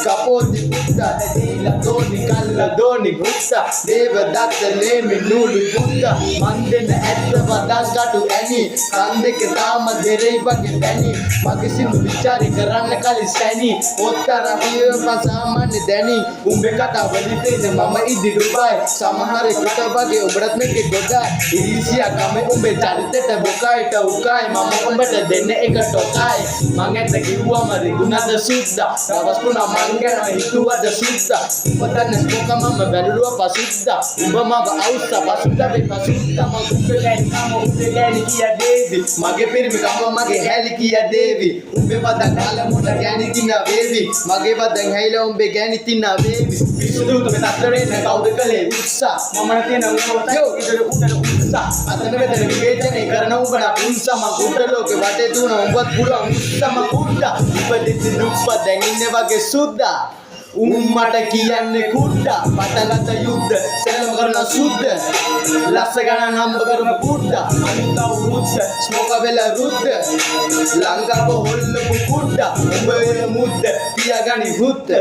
කපෝති පුත්තා දීලා දෝනි කල්ලා දෝනි ගුත්තා දේවදත්ත ලේමි නූලු පුත්තා මන් දෙන ඇත්ත වදස් කටු ඇනි කන් දෙක තාම දෙරෙයි වගේ දැනි මගේ සින්දු විචාරි කරන්න කලින් සැනි ඔත්තර විය පසාමාන්‍ය දැනි උඹේ කතා වලිතේද මම ඉදි ඩුබායි සමහර කුත වගේ උඹටත් මේකේ ගොඩයි ඉරිසියා කමේ උඹේ චරිතෙට බොකයිට උකයි මම උඹට දෙන්න එක ටොකයි මං ඇත්ත කිව්වම රිදුනද සුද්දා දවස් තුන මං ගැන හිතුවද සුද්දා උඹ දන්නේ ස්පෝක මම බැලුවා පසුද්දා උඹ මව අවුස්සා පසුද්දා වේ පසුද්දා මං උඹේ ගෑනි කම උඹේ ගෑනි කියා දේවි මගේ පිරිමි කම මගේ හැලි කියා දේවි උඹේ වදන් කාල මොඩ ගෑනි තිනා වේවි මගේ වදන් හැයිලා උඹේ ගෑනි තිනා වේවි පිසුදු උඹේ තත්තරේ නැ කවුද කලේ උස්සා මම තියෙන උඹට යෝ ඉතල උඩන උස්සා අතන වෙතන විවේචනේ කරන උඹට උස්සා මං උඩ ලෝකේ වටේ දුන උඹත් පුළුවන් උස්සා මං කුඩා ඉපදිච්ච දුප්පත් දැන් ඉන්නේ වගේ සුද්දා උම්මට කියන්නේ කුඩා පටලත යුද්ධ සෙලම කරන සුද්ද ලස්ස ගණන් හම්බ කරන කුඩා අනිතව මුත්ත ස්මෝක වෙල රුද්ද ලංකාව හොල්ලපු කුඩා උඹ වෙන මුද්ද තියාගනි හුත්ත